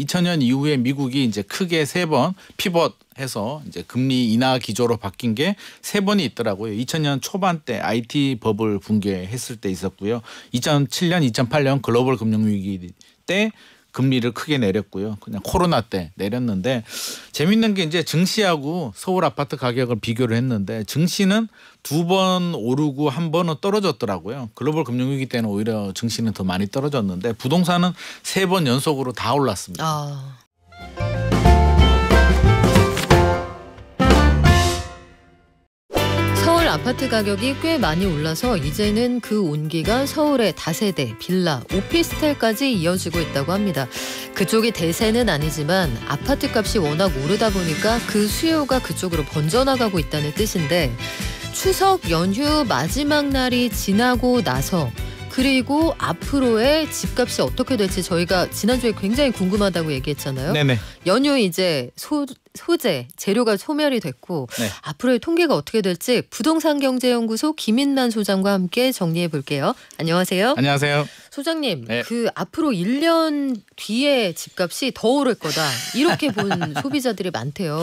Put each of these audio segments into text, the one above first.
2000년 이후에 미국이 이제 크게 3번 피벗해서 이제 금리 인하 기조로 바뀐 게 3번이 있더라고요. 2000년 초반 때 IT 버블 붕괴했을 때 있었고요. 2007년, 2008년 글로벌 금융위기 때 금리를 크게 내렸고요. 그냥 코로나 때 내렸는데 재밌는 게 이제 증시하고 서울 아파트 가격을 비교를 했는데 증시는 2번 오르고 1번은 떨어졌더라고요. 글로벌 금융위기 때는 오히려 증시는 더 많이 떨어졌는데 부동산은 3번 연속으로 다 올랐습니다. 서울 아파트 가격이 꽤 많이 올라서 이제는 그 온기가 서울의 다세대, 빌라, 오피스텔까지 이어지고 있다고 합니다. 그쪽이 대세는 아니지만 아파트 값이 워낙 오르다 보니까 그 수요가 그쪽으로 번져나가고 있다는 뜻인데 추석 연휴 마지막 날이 지나고 나서 그리고 앞으로의 집값이 어떻게 될지 저희가 지난주에 굉장히 궁금하다고 얘기했잖아요. 네네. 연휴 이제 소재, 재료가 소멸이 됐고 네. 앞으로의 통계가 어떻게 될지 부동산경제연구소 김인만 소장과 함께 정리해 볼게요. 안녕하세요. 안녕하세요. 소장님, 네. 그 앞으로 1년 뒤에 집값이 더 오를 거다. 이렇게 본 소비자들이 많대요.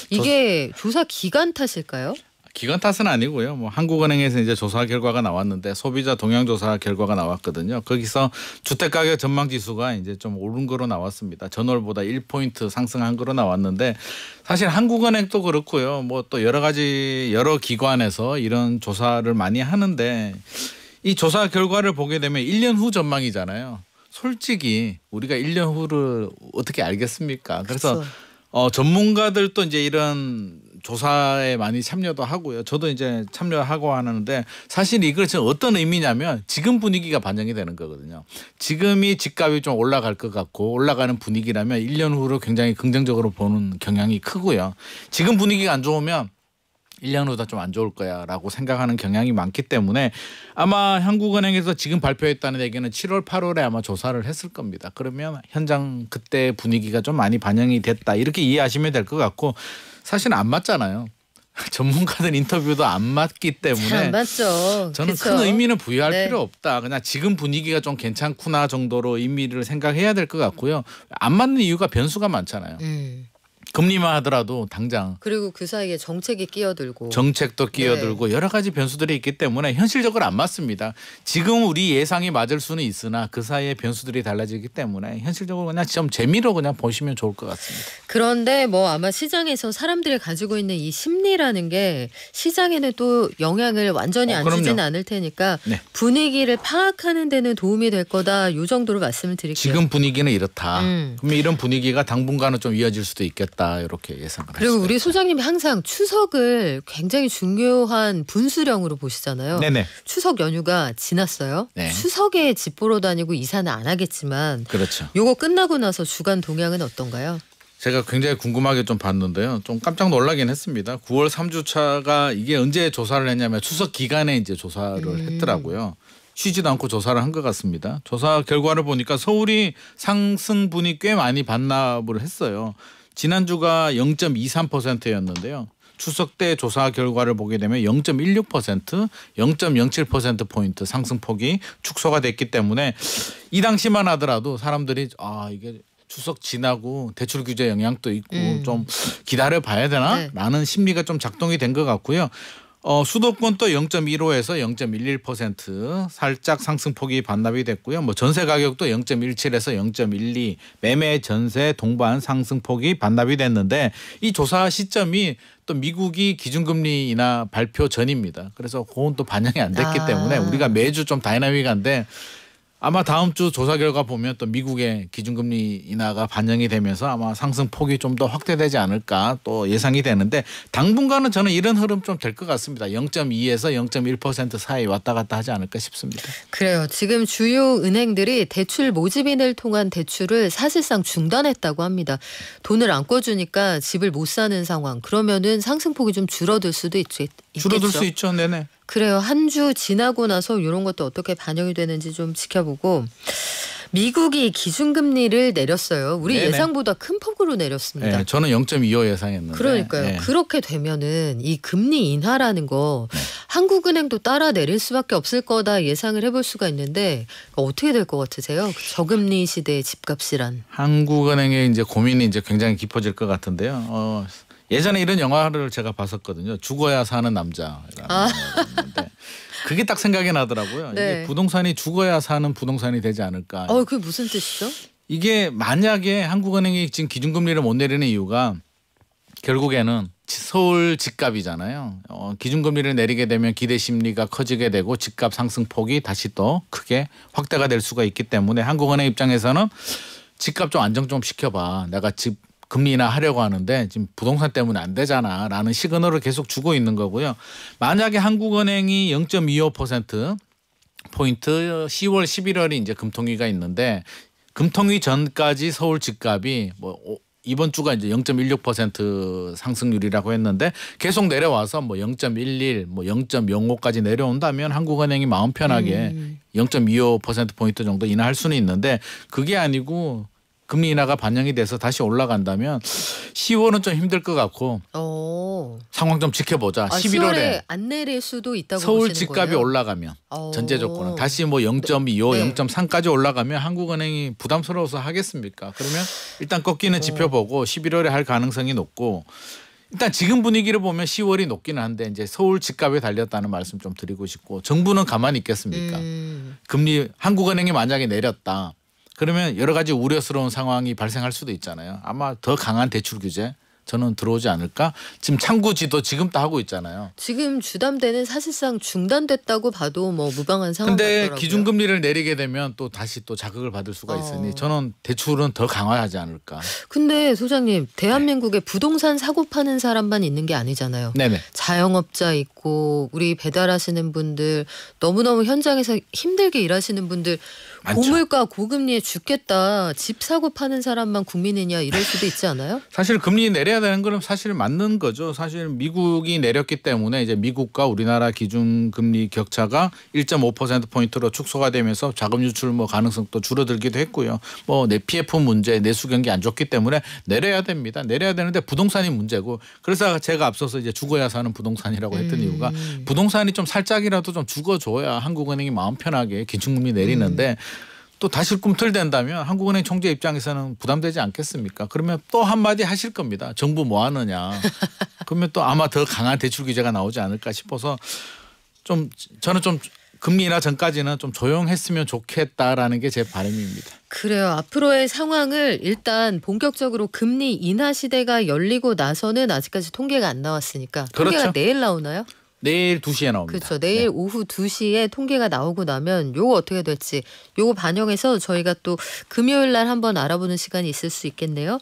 이게 조사 기간 탓일까요? 기간 탓은 아니고요. 뭐 한국은행에서 이제 조사 결과가 나왔는데 소비자 동향 조사 결과가 나왔거든요. 거기서 주택 가격 전망 지수가 이제 좀 오른 거로 나왔습니다. 전월보다 1포인트 상승한 거로 나왔는데 사실 한국은행도 그렇고요. 뭐 또 여러 기관에서 이런 조사를 많이 하는데 이 조사 결과를 보게 되면 1년 후 전망이잖아요. 솔직히 우리가 1년 후를 어떻게 알겠습니까? 그래서 전문가들도 이제 이런 조사에 많이 참여도 하고요. 저도 이제 참여하고 하는데 사실 이것은 어떤 의미냐면 지금 분위기가 반영이 되는 거거든요. 지금이 집값이 좀 올라갈 것 같고 올라가는 분위기라면 1년 후로 굉장히 긍정적으로 보는 경향이 크고요. 지금 분위기가 안 좋으면 1년 후다 좀 안 좋을 거야 라고 생각하는 경향이 많기 때문에 아마 한국은행에서 지금 발표했다는 얘기는 7월 8월에 아마 조사를 했을 겁니다. 그러면 현장 그때 분위기가 좀 많이 반영이 됐다 이렇게 이해하시면 될 것 같고 사실은 안 맞잖아요. 전문가들 인터뷰도 안 맞기 때문에 안 맞죠. 저는 그쵸? 큰 의미는 부여할 네. 필요 없다. 그냥 지금 분위기가 좀 괜찮구나 정도로 의미를 생각해야 될 것 같고요. 안 맞는 이유가 변수가 많잖아요. 금리만 하더라도 당장 그리고 그 사이에 정책이 끼어들고 정책도 끼어들고 여러 가지 변수들이 있기 때문에 현실적으로 안 맞습니다. 지금 우리 예상이 맞을 수는 있으나 그 사이에 변수들이 달라지기 때문에 현실적으로 그냥 좀 재미로 그냥 보시면 좋을 것 같습니다. 그런데 뭐 아마 시장에서 사람들이 가지고 있는 이 심리라는 게 시장에는 또 영향을 완전히 안 그럼요. 주지는 않을 테니까 네. 분위기를 파악하는 데는 도움이 될 거다. 이 정도로 말씀을 드릴게요. 지금 분위기는 이렇다. 그러면 이런 분위기가 당분간은 좀 이어질 수도 있겠다. 이렇게 예상을 그리고 할 수가 우리 있죠. 소장님이 항상 추석을 굉장히 중요한 분수령으로 보시잖아요. 네네. 추석 연휴가 지났어요. 네. 추석에 집 보러 다니고 이사는 안 하겠지만 그렇죠. 요거 끝나고 나서 주간 동향은 어떤가요? 제가 굉장히 궁금하게 좀 봤는데요. 좀 깜짝 놀라긴 했습니다. 9월 3주차가 이게 언제 조사를 했냐면 추석 기간에 이제 조사를 했더라고요. 쉬지도 않고 조사를 한 것 같습니다. 조사 결과를 보니까 서울이 상승분이 꽤 많이 반납을 했어요. 지난주가 0.23%였는데요. 추석 때 조사 결과를 보게 되면 0.16%, 0.07%포인트 상승폭이 축소가 됐기 때문에 이 당시만 하더라도 사람들이 이게 추석 지나고 대출 규제 영향도 있고 좀 기다려 봐야 되나? 네. 라는 라는 심리가 좀 작동이 된 것 같고요. 수도권 또 0.15에서 0.11% 살짝 상승폭이 반납이 됐고요. 뭐 전세 가격도 0.17에서 0.12 매매 전세 동반 상승폭이 반납이 됐는데 이 조사 시점이 또 미국이 기준금리 인하 발표 전입니다. 그래서 그건 또 반영이 안 됐기 때문에 우리가 매주 좀 다이나믹한데 아마 다음 주 조사 결과 보면 또 미국의 기준금리 인하가 반영이 되면서 아마 상승폭이 좀 더 확대되지 않을까 또 예상이 되는데 당분간은 저는 이런 흐름 좀 될 것 같습니다. 0.2에서 0.1% 사이 왔다 갔다 하지 않을까 싶습니다. 그래요. 지금 주요 은행들이 대출 모집인을 통한 대출을 사실상 중단했다고 합니다. 돈을 안 꿔주니까 집을 못 사는 상황. 그러면은 상승폭이 좀 줄어들 수도 있겠죠. 줄어들 수 있죠. 네네. 그래요. 한 주 지나고 나서 이런 것도 어떻게 반영이 되는지 좀 지켜보고 미국이 기준금리를 내렸어요. 우리 네네. 예상보다 큰 폭으로 내렸습니다. 네, 저는 0.25 예상했는데. 그러니까요. 네. 그렇게 되면은 이 금리 인하라는 거 네. 한국은행도 따라 내릴 수밖에 없을 거다 예상을 해볼 수가 있는데 어떻게 될 것 같으세요? 그 저금리 시대의 집값이란. 한국은행의 이제 고민이 이제 굉장히 깊어질 것 같은데요. 예전에 이런 영화를 제가 봤었거든요. 죽어야 사는 남자라는 영화였는데 그게 딱 생각이 나더라고요. 네. 이게 부동산이 죽어야 사는 부동산이 되지 않을까. 그게 무슨 뜻이죠? 이게 만약에 한국은행이 지금 기준금리를 못 내리는 이유가 결국에는 서울 집값이잖아요. 기준금리를 내리게 되면 기대 심리가 커지게 되고 집값 상승폭이 다시 또 크게 확대가 될 수가 있기 때문에 한국은행 입장에서는 집값 좀 안정 좀 시켜봐. 내가 집 금리 인하하려고 하는데 지금 부동산 때문에 안 되잖아 라는 시그널을 계속 주고 있는 거고요. 만약에 한국은행이 0.25% 포인트 10월 11월이 이제 금통위가 있는데 금통위 전까지 서울 집값이 이번 주가 이제 0.16% 상승률이라고 했는데 계속 내려와서 0.11, 0.05까지 내려온다면 한국은행이 마음 편하게 0.25% 포인트 정도 인하할 수는 있는데 그게 아니고 금리 인하가 반영이 돼서 다시 올라간다면 10월은 좀 힘들 것 같고 상황 좀 지켜보자. 11월에 안 내릴 수도 있다고 서울 보시는 집값이 거예요? 올라가면 전제 조건은 다시 0.25, 네. 0.3까지 올라가면 한국은행이 부담스러워서 하겠습니까? 그러면 일단 꺾이는 지표보고 11월에 할 가능성이 높고 일단 지금 분위기를 보면 10월이 높기는 한데 이제 서울 집값에 달렸다는 말씀 좀 드리고 싶고 정부는 가만히 있겠습니까? 금리 한국은행이 만약에 내렸다. 그러면 여러 가지 우려스러운 상황이 발생할 수도 있잖아요. 아마 더 강한 대출 규제 저는 들어오지 않을까? 지금 창구지도 지금 도 하고 있잖아요. 지금 주담대는 사실상 중단됐다고 봐도 무방한 상황 근데 같더라고요. 기준금리를 내리게 되면 또 다시 또 자극을 받을 수가 있으니 저는 대출은 더 강화하지 않을까. 근데 소장님 대한민국에 부동산 사고 파는 사람만 있는 게 아니잖아요. 네네. 자영업자 있고 우리 배달하시는 분들 너무너무 현장에서 힘들게 일하시는 분들 많죠. 고물가 고금리에 죽겠다. 집 사고 파는 사람만 국민이냐 이럴 수도 있지 않아요? 사실 금리 내려야 되는 거는 사실 맞는 거죠. 사실 미국이 내렸기 때문에 이제 미국과 우리나라 기준금리 격차가 1.5%포인트로 축소가 되면서 자금 유출 가능성도 줄어들기도 했고요. 내 PF 문제, 내수 경기 안 좋기 때문에 내려야 됩니다. 내려야 되는데 부동산이 문제고 그래서 제가 앞서서 이제 죽어야 사는 부동산이라고 했던 이유가 부동산이 좀 살짝이라도 좀 죽어줘야 한국은행이 마음 편하게 기준금리 내리는데 또 다시 꿈틀댄다면 한국은행 총재 입장에서는 부담되지 않겠습니까? 그러면 또 한마디 하실 겁니다. 정부 뭐 하느냐. 그러면 또 아마 더 강한 대출 규제가 나오지 않을까 싶어서 저는 좀 금리 인하 전까지는 좀 조용했으면 좋겠다라는 게 제 바람입니다. 그래요. 앞으로의 상황을 일단 본격적으로 금리 인하 시대가 열리고 나서는 아직까지 통계가 안 나왔으니까 통계가 그렇죠. 내일 나오나요? 내일 2시에 나옵니다. 그렇죠. 내일 오후 2시에 통계가 나오고 나면 요거 어떻게 될지 요거 반영해서 저희가 또 금요일 날 한번 알아보는 시간이 있을 수 있겠네요.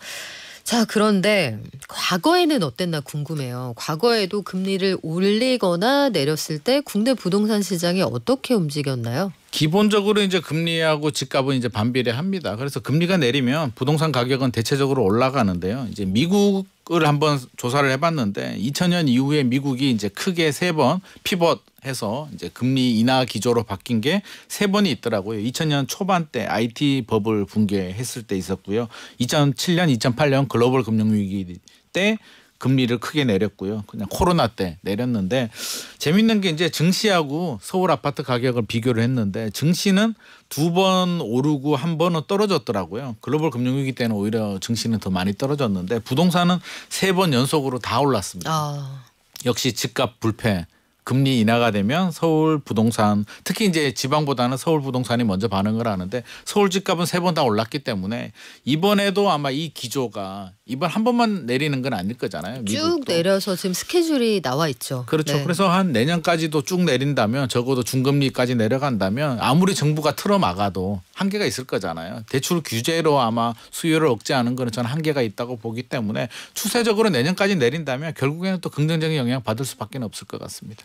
자, 그런데 과거에는 어땠나 궁금해요. 과거에도 금리를 올리거나 내렸을 때 국내 부동산 시장이 어떻게 움직였나요? 기본적으로 이제 금리하고 집값은 이제 반비례합니다. 그래서 금리가 내리면 부동산 가격은 대체적으로 올라가는데요. 이제 미국을 한번 조사를 해봤는데 2000년 이후에 미국이 이제 크게 3번 피벗해서 이제 금리 인하 기조로 바뀐 게 3번이 있더라고요. 2000년 초반 때 IT 버블 붕괴했을 때 있었고요. 2007년, 2008년 글로벌 금융위기 때 금리를 크게 내렸고요. 그냥 코로나 때 내렸는데 재밌는 게 이제 증시하고 서울 아파트 가격을 비교를 했는데 증시는 2번 오르고 1번은 떨어졌더라고요. 글로벌 금융위기 때는 오히려 증시는 더 많이 떨어졌는데 부동산은 3번 연속으로 다 올랐습니다. 역시 집값 불패. 금리 인하가 되면 서울 부동산 특히 이제 지방보다는 서울 부동산이 먼저 반응을 하는데 서울 집값은 3번 다 올랐기 때문에 이번에도 아마 이 기조가 이번 한 번만 내리는 건 아닐 거잖아요. 쭉 미국도. 내려서 지금 스케줄이 나와 있죠. 그렇죠. 네. 그래서 한 내년까지도 쭉 내린다면 적어도 중금리까지 내려간다면 아무리 정부가 틀어막아도 한계가 있을 거잖아요. 대출 규제로 아마 수요를 억제하는 거는 저는 한계가 있다고 보기 때문에 추세적으로 내년까지 내린다면 결국에는 또 긍정적인 영향 받을 수밖에 없을 것 같습니다.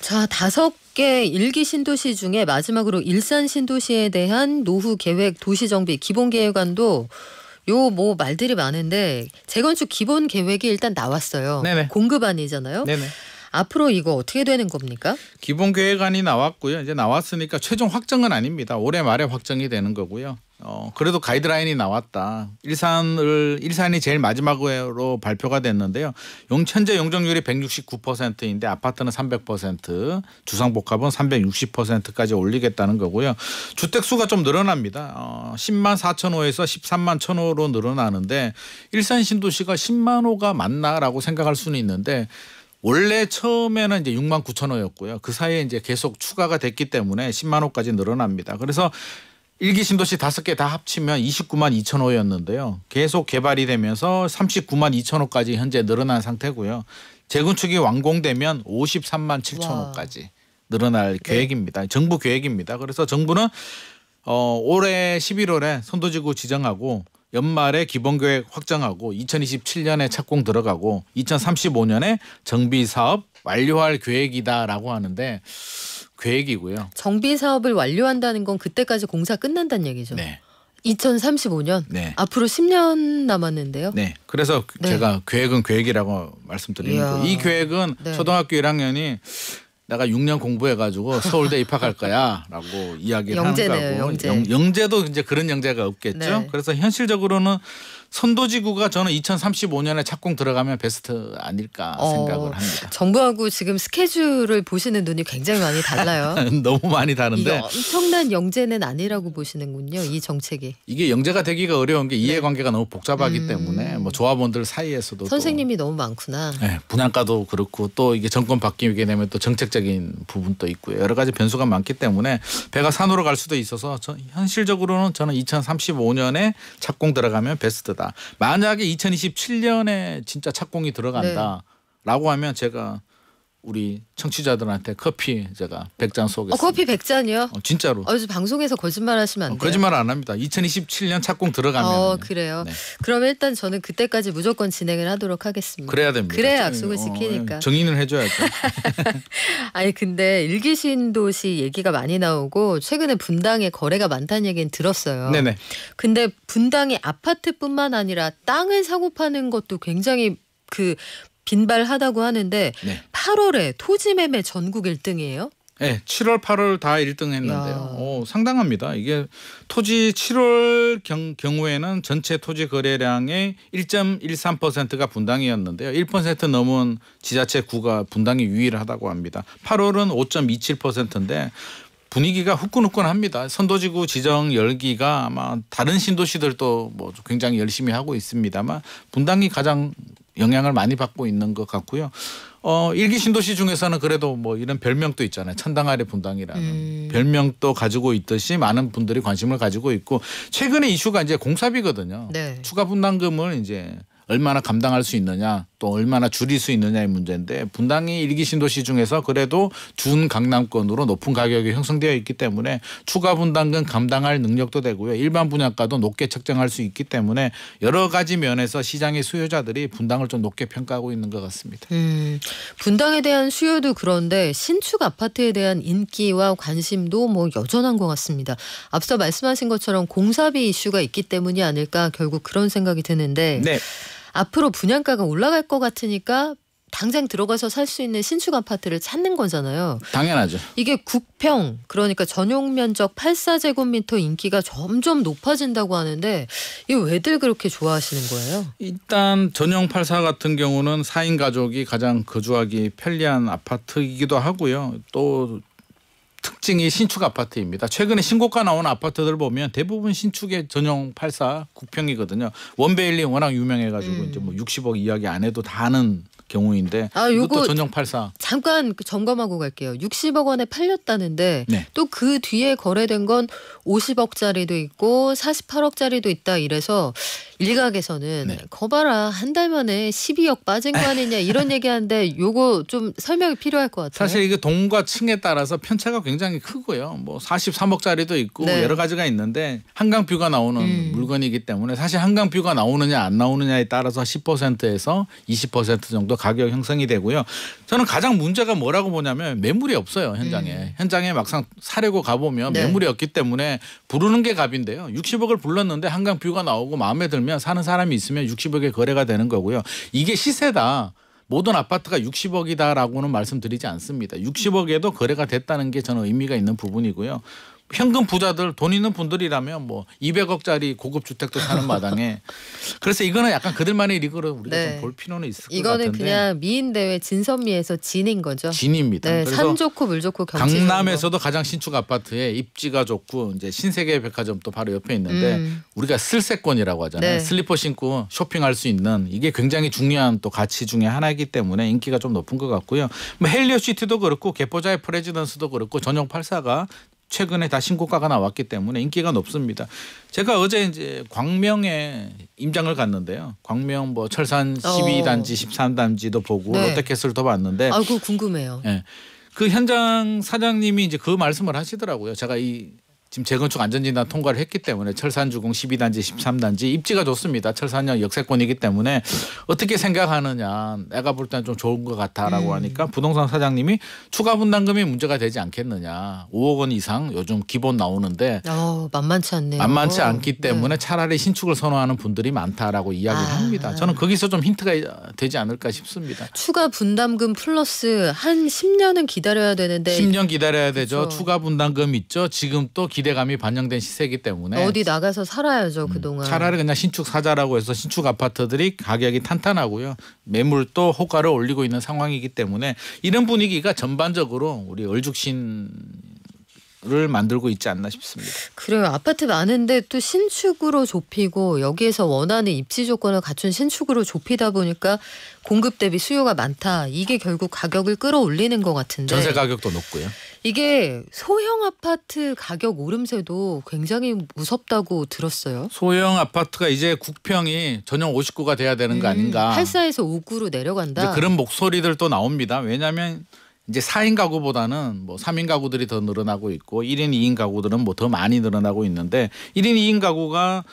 자, 5개 일기 신도시 중에 마지막으로 일산 신도시에 대한 노후 계획 도시정비 기본 계획안도 말들이 많은데 재건축 기본 계획이 일단 나왔어요. 네네. 공급안이잖아요. 네네. 앞으로 이거 어떻게 되는 겁니까? 기본 계획안이 나왔고요. 이제 나왔으니까 최종 확정은 아닙니다. 올해 말에 확정이 되는 거고요. 그래도 가이드라인이 나왔다. 일산이 제일 마지막으로 발표가 됐는데요. 현재 용적률이 169%인데 아파트는 300%, 주상복합은 360%까지 올리겠다는 거고요. 주택 수가 좀 늘어납니다. 10만 4천 호에서 13만 1천 호로 늘어나는데 일산 신도시가 10만 호가 맞나라고 생각할 수는 있는데 원래 처음에는 이제 6만 9천 호였고요. 그 사이에 이제 계속 추가가 됐기 때문에 10만 호까지 늘어납니다. 그래서 1기 신도시 5개 다 합치면 29만 2천 호였는데요. 계속 개발이 되면서 39만 2천 호까지 현재 늘어난 상태고요. 재건축이 완공되면 53만 7천 호까지 늘어날 계획입니다. 정부 계획입니다. 그래서 정부는 올해 11월에 선도지구 지정하고 연말에 기본계획 확정하고 2027년에 착공 들어가고 2035년에 정비사업 완료할 계획이다라고 하는데 계획이고요. 정비 사업을 완료한다는 건 그때까지 공사 끝난다는 얘기죠. 네. 2035년 네. 앞으로 10년 남았는데요. 네. 그래서 네. 제가 계획은 계획이라고 말씀드리는 거예요. 이 계획은 네. 초등학교 1학년이 내가 6년 공부해가지고 서울대 입학할 거야라고 이야기를 하는 거고 영재도 이제 그런 영재가 없겠죠. 네. 그래서 현실적으로는 선도지구가 저는 2035년에 착공 들어가면 베스트 아닐까 생각을 합니다. 정부하고 지금 스케줄을 보시는 눈이 굉장히 많이 달라요. 너무 많이 이게 다른데 엄청난 영재는 아니라고 보시는군요. 이 정책이. 이게 영재가 되기가 어려운 게 이해관계가 너무 복잡하기 때문에 뭐 조합원들 사이에서도 선생님이 너무 많구나. 네, 분양가도 그렇고 또 이게 정권 바뀌게 되면 또 정책적인 부분도 있고요. 여러 가지 변수가 많기 때문에 배가 산으로 갈 수도 있어서 현실적으로는 저는 2035년에 착공 들어가면 베스트다. 만약에 2027년에 진짜 착공이 들어간다라고 하면 제가 우리 청취자들한테 커피 제가 100잔 쏘겠습니다. 커피 100잔이요? 진짜로. 방송에서 거짓말하시면 안 돼요. 거짓말 안 합니다. 2027년 착공 들어가면. 그래요. 네. 그럼 일단 저는 그때까지 무조건 진행을 하도록 하겠습니다. 그래야 됩니다. 그래야 약속을 지키니까. 정인을 해줘야죠. 아니 근데 일기 신도시 얘기가 많이 나오고 최근에 분당에 거래가 많다는 얘기는 들었어요. 네네. 근데 분당이 아파트뿐만 아니라 땅을 사고 파는 것도 굉장히 빈발하다고 하는데 네. 8월에 토지 매매 전국 1등이에요? 네, 7월, 8월 다 1등 했는데요. 상당합니다. 이게 토지 7월 경우에는 전체 토지 거래량의 1.13%가 분당이었는데요. 1% 넘은 지자체 구가 분당이 유일하다고 합니다. 8월은 5.27%인데 분위기가 후끈후끈합니다. 선도지구 지정 열기가 아마 다른 신도시들도 뭐 굉장히 열심히 하고 있습니다만 분당이 가장 영향을 많이 받고 있는 것 같고요. 1기 신도시 중에서는 그래도 뭐 이런 별명도 있잖아요. 천당 아래 분당이라는 별명도 가지고 있듯이 많은 분들이 관심을 가지고 있고 최근에 이슈가 이제 공사비거든요. 네. 추가 분담금을 이제 얼마나 감당할 수 있느냐 또 얼마나 줄일 수 있느냐의 문제인데 분당이 1기 신도시 중에서 그래도 준 강남권으로 높은 가격이 형성되어 있기 때문에 추가 분담금 감당할 능력도 되고요. 일반 분양가도 높게 책정할 수 있기 때문에 여러 가지 면에서 시장의 수요자들이 분당을 좀 높게 평가하고 있는 것 같습니다. 분당에 대한 수요도 그런데 신축 아파트에 대한 인기와 관심도 뭐 여전한 것 같습니다. 앞서 말씀하신 것처럼 공사비 이슈가 있기 때문이 아닐까 결국 그런 생각이 드는데 네. 앞으로 분양가가 올라갈 것 같으니까 당장 들어가서 살 수 있는 신축 아파트를 찾는 거잖아요. 당연하죠. 이게 국평 그러니까 전용 면적 84제곱미터 인기가 점점 높아진다고 하는데 이거 왜들 그렇게 좋아하시는 거예요? 일단 전용 84 같은 경우는 4인 가족이 가장 거주하기 편리한 아파트이기도 하고요. 또 특징이 신축 아파트입니다. 최근에 신고가 나온 아파트들 보면 대부분 신축의 전용 84 국평이거든요. 원베일리 워낙 유명해가지고 이제 뭐 60억 이야기 안 해도 다 아는 경우인데 이것도 전용 84. 잠깐 점검하고 갈게요. 60억 원에 팔렸다는데 네. 또 그 뒤에 거래된 건 50억짜리도 있고 48억짜리도 있다 이래서 일각에서는 네. 거봐라 한 달 만에 12억 빠진 거 아니냐 이런 얘기하는데 요거 좀 설명이 필요할 것 같아요. 사실 이게 동과 층에 따라서 편차가 굉장히 크고요. 뭐 43억짜리도 있고 네. 여러 가지가 있는데 한강뷰가 나오는 물건이기 때문에 사실 한강뷰가 나오느냐 안 나오느냐에 따라서 10%에서 20% 정도 가격 형성이 되고요. 저는 가장 문제가 뭐라고 보냐면 매물이 없어요. 현장에. 현장에 막상 사려고 가보면 네. 매물이 없기 때문에 부르는 게 값인데요. 60억을 불렀는데 한강뷰가 나오고 마음에 들면 사는 사람이 있으면 60억에 거래가 되는 거고요. 이게 시세다. 모든 아파트가 60억이다라고는 말씀드리지 않습니다. 60억에도 거래가 됐다는 게 저는 의미가 있는 부분이고요. 현금 부자들 돈 있는 분들이라면 뭐 200억짜리 고급 주택도 사는 마당에 그래서 이거는 약간 그들만의 리그로 우리가 네. 좀 볼 필요는 있을 것 이거는 같은데. 그냥 미인 대회 진선미에서 진인 거죠. 진입니다. 네, 그래서 산 좋고 물 좋고 경치 강남에서도 가장 신축 아파트에 입지가 좋고 이제 신세계 백화점도 바로 옆에 있는데 우리가 슬세권이라고 하잖아요. 네. 슬리퍼 신고 쇼핑할 수 있는 이게 굉장히 중요한 또 가치 중에 하나이기 때문에 인기가 좀 높은 것 같고요. 뭐 헬리오시티도 그렇고 개포자의 프레지던스도 그렇고 전용 8사가 최근에 다 신고가가 나왔기 때문에 인기가 높습니다. 제가 어제 이제 광명에 임장을 갔는데요. 광명 뭐 철산 12단지, 13단지도 보고 네. 롯데캐슬도 봤는데 아, 그거 궁금해요. 예. 그 현장 사장님이 이제 그 말씀을 하시더라고요. 제가 지금 재건축 안전진단 통과를 했기 때문에 철산주공 12단지 13단지 입지가 좋습니다. 철산역 역세권이기 때문에 어떻게 생각하느냐. 내가 볼 때는 좀 좋은 것 같다라고 하니까 부동산 사장님이 추가 분담금이 문제가 되지 않겠느냐. 5억 원 이상 요즘 기본 나오는데 만만치 않네요. 만만치 않기 때문에 차라리 신축을 선호하는 분들이 많다라고 이야기를 합니다. 저는 거기서 좀 힌트가 되지 않을까 싶습니다. 추가 분담금 플러스 한 10년은 기다려야 되는데 10년 기다려야 되죠. 그렇죠. 추가 분담금 있죠. 지금 또 기대감이 반영된 시세이기 때문에 어디 나가서 살아야죠 그동안. 차라리 그냥 신축 사자라고 해서 신축 아파트들이 가격이 탄탄하고요. 매물도 호가를 올리고 있는 상황이기 때문에 이런 분위기가 전반적으로 우리 얼죽신을 만들고 있지 않나 싶습니다. 그래요. 아파트 많은데 또 신축으로 좁히고 여기에서 원하는 입지 조건을 갖춘 신축으로 좁히다 보니까 공급 대비 수요가 많다. 이게 결국 가격을 끌어올리는 것 같은데. 전세 가격도 높고요. 이게 소형 아파트 가격 오름세도 굉장히 무섭다고 들었어요. 소형 아파트가 이제 국평이 전용 59가 돼야 되는 거 아닌가. 84에서 59로 내려간다. 이제 그런 목소리들 또 나옵니다. 왜냐하면 이제 4인 가구보다는 뭐 3인 가구들이 더 늘어나고 있고 1인 2인 가구들은 뭐 더 많이 늘어나고 있는데 1인 2인 가구가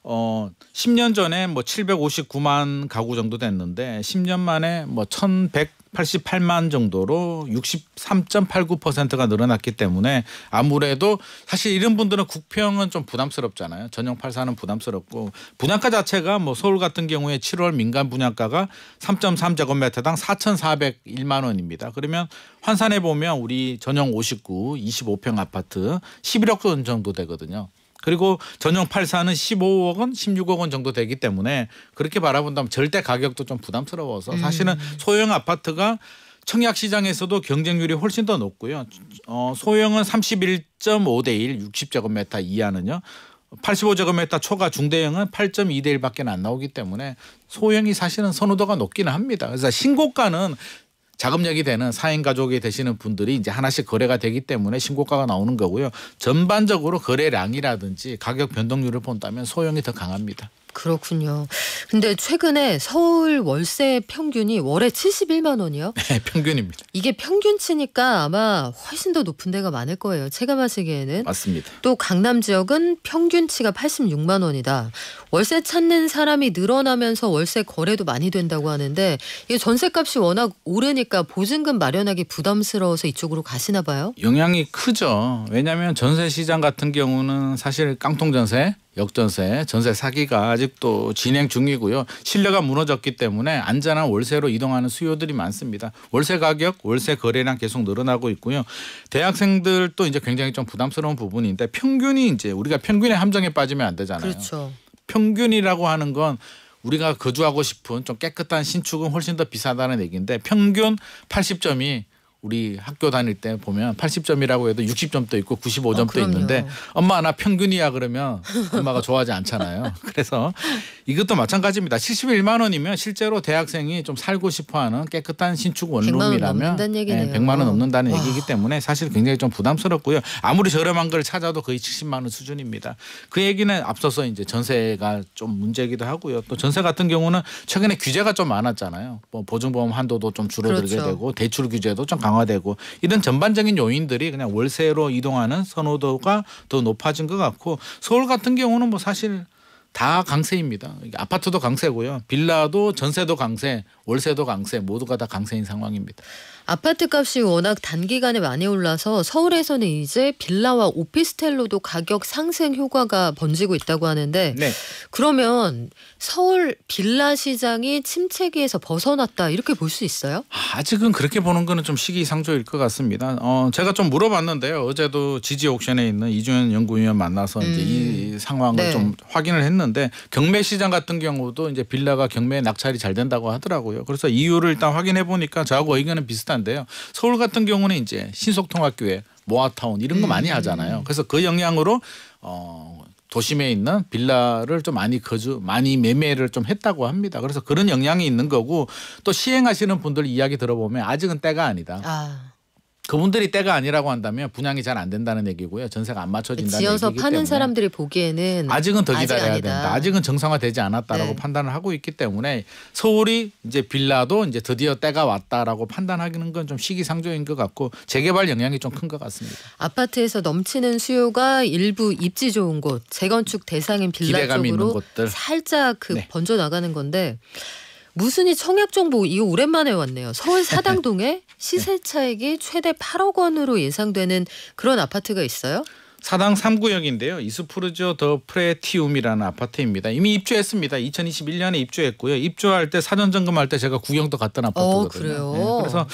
10년 전에 뭐 759만 가구 정도 됐는데 10년 만에 뭐 1188만 정도로 63.89%가 늘어났기 때문에 아무래도 사실 이런 분들은 국평은 좀 부담스럽잖아요. 전용 8사는 부담스럽고 분양가 자체가 뭐 서울 같은 경우에 7월 민간 분양가가 3.3제곱미터당 4,401만 원입니다. 그러면 환산해 보면 우리 전용 59, 25평 아파트 11억 원 정도 되거든요. 그리고 전용 8사는 15억 원, 16억 원 정도 되기 때문에 그렇게 바라본다면 절대 가격도 좀 부담스러워서 사실은 소형 아파트가 청약 시장에서도 경쟁률이 훨씬 더 높고요. 소형은 31.5대 1, 60제곱미터 이하는요. 85제곱미터 초과 중대형은 8.2대 1밖에 안 나오기 때문에 소형이 사실은 선호도가 높기는 합니다. 그래서 신고가는 자금력이 되는 4인 가족이 되시는 분들이 이제 하나씩 거래가 되기 때문에 신고가가 나오는 거고요. 전반적으로 거래량이라든지 가격 변동률을 본다면 소형이 더 강합니다. 그렇군요. 근데 최근에 서울 월세 평균이 월에 71만 원이요? 네, 평균입니다. 이게 평균치니까 아마 훨씬 더 높은 데가 많을 거예요. 체감하시기에는. 맞습니다. 또 강남 지역은 평균치가 86만 원이다. 월세 찾는 사람이 늘어나면서 월세 거래도 많이 된다고 하는데 이게 전세값이 워낙 오르니까 보증금 마련하기 부담스러워서 이쪽으로 가시나 봐요? 영향이 크죠. 왜냐하면 전세 시장 같은 경우는 사실 깡통 전세, 역전세, 전세 사기가 아직도 진행 중이고요. 신뢰가 무너졌기 때문에 안전한 월세로 이동하는 수요들이 많습니다. 월세 가격, 월세 거래량 계속 늘어나고 있고요. 대학생들도 이제 굉장히 좀 부담스러운 부분인데 평균이 이제 우리가 평균의 함정에 빠지면 안 되잖아요. 그렇죠. 평균이라고 하는 건 우리가 거주하고 싶은 좀 깨끗한 신축은 훨씬 더 비싸다는 얘기인데 평균 80점이 우리 학교 다닐 때 보면 80점이라고 해도 60점도 있고 95점도 그럼요. 있는데 엄마 나 평균이야 그러면 엄마가 좋아하지 않잖아요. 그래서 이것도 마찬가지입니다. 71만 원이면 실제로 대학생이 좀 살고 싶어하는 깨끗한 신축 100만 원 원룸이라면 넘는다는 얘기네요. 100만 원 넘는다는 와. 얘기이기 때문에 사실 굉장히 좀 부담스럽고요. 아무리 저렴한 걸 찾아도 거의 70만 원 수준입니다. 그 얘기는 앞서서 이제 전세가 좀 문제이기도 하고요. 또 전세 같은 경우는 최근에 규제가 좀 많았잖아요. 뭐 보증보험 한도도 좀 줄어들게 그렇죠. 되고 대출 규제도 좀 강화되고 이런 전반적인 요인들이 그냥 월세로 이동하는 선호도가 더 높아진 것 같고 서울 같은 경우는 뭐 사실 다 강세입니다. 아파트도 강세고요. 빌라도 전세도 강세, 월세도 강세, 모두가 다 강세인 상황입니다. 아파트 값이 워낙 단기간에 많이 올라서 서울에서는 이제 빌라와 오피스텔로도 가격 상승 효과가 번지고 있다고 하는데 네. 그러면 서울 빌라 시장이 침체기에서 벗어났다 이렇게 볼 수 있어요? 아직은 그렇게 보는 거는 좀 시기상조일 것 같습니다. 제가 좀 물어봤는데요. 어제도 지지 옥션에 있는 이준현 연구위원 만나서 이제 이 상황을 네. 좀 확인을 했는데 경매 시장 같은 경우도 이제 빌라가 경매 낙찰이 잘 된다고 하더라고요. 그래서 이유를 일단 확인해 보니까 저하고 의견은 비슷한데요. 서울 같은 경우는 이제 신속통합교회, 모아타운 이런 거 많이 하잖아요. 그래서 그 영향으로 도심에 있는 빌라를 좀 많이 매매를 좀 했다고 합니다. 그래서 그런 영향이 있는 거고 또 시행하시는 분들 이야기 들어보면 아직은 때가 아니다. 그분들이 때가 아니라고 한다면 분양이 잘 안 된다는 얘기고요. 전세가 안 맞춰진다는 지어서 얘기이기 파는 때문에 사람들이 보기에는 아직은 더 아직 기다려야 아니다. 된다. 아직은 정상화되지 않았다라고 네. 판단을 하고 있기 때문에 서울이 이제 빌라도 이제 드디어 때가 왔다라고 판단하기는 건 좀 시기상조인 것 같고 재개발 영향이 좀 큰 것 같습니다. 아파트에서 넘치는 수요가 일부 입지 좋은 곳, 재건축 대상인 빌라 기대감 있는 쪽으로 곳들. 살짝 네. 번져 나가는 건데 무슨이 청약 정보 이거 오랜만에 왔네요. 서울 사당동에 시세 차익이 최대 8억 원으로 예상되는 그런 아파트가 있어요? 사당 3구역인데요. 이스푸르지오 더 프레티움이라는 아파트입니다. 이미 입주했습니다. 2021년에 입주했고요. 입주할 때 사전 점검할 때 제가 구경도 갔던 아파트거든요. 그래요? 네, 그래서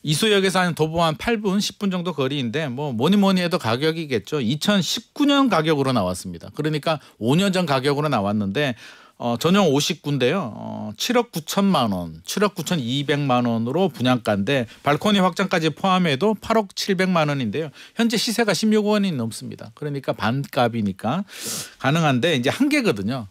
이수역에서 한 도보 한 8분 10분 정도 거리인데 뭐 뭐니 해도 가격이겠죠. 2019년 가격으로 나왔습니다. 그러니까 5년 전 가격으로 나왔는데 전용 59인데요. 7억 9천만 원, 7억 9,200만 원으로 분양가인데 발코니 확장까지 포함해도 8억 700만 원인데요. 현재 시세가 16억 원이 넘습니다. 그러니까 반값이니까 가능한데 이제 한계거든요.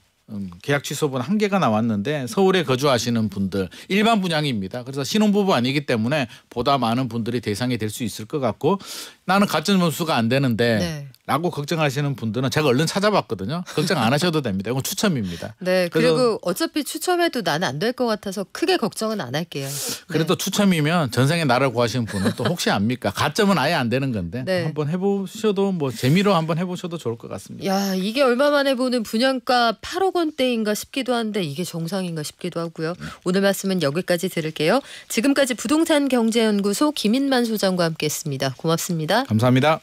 계약 취소분 한 개가 나왔는데 서울에 거주하시는 분들 일반 분양입니다. 그래서 신혼부부 아니기 때문에 보다 많은 분들이 대상이 될 수 있을 것 같고 나는 가점 점수가 안 되는데 네. 라고 걱정하시는 분들은 제가 얼른 찾아봤거든요. 걱정 안 하셔도 됩니다. 이건 추첨입니다. 네. 그래서 그리고 어차피 추첨해도 나는 안 될 것 같아서 크게 걱정은 안 할게요. 그래도 추첨이면 전생에 나를 구하시는 분은 또 혹시 압니까? 가점은 아예 안 되는 건데 네. 한번 해보셔도 뭐 재미로 한번 해보셔도 좋을 것 같습니다. 야, 이게 얼마 만에 보는 분양가 8억 원대인가 싶기도 한데 이게 정상인가 싶기도 하고요. 오늘 말씀은 여기까지 들을게요. 지금까지 부동산 경제연구소 김인만 소장과 함께했습니다. 고맙습니다. 감사합니다.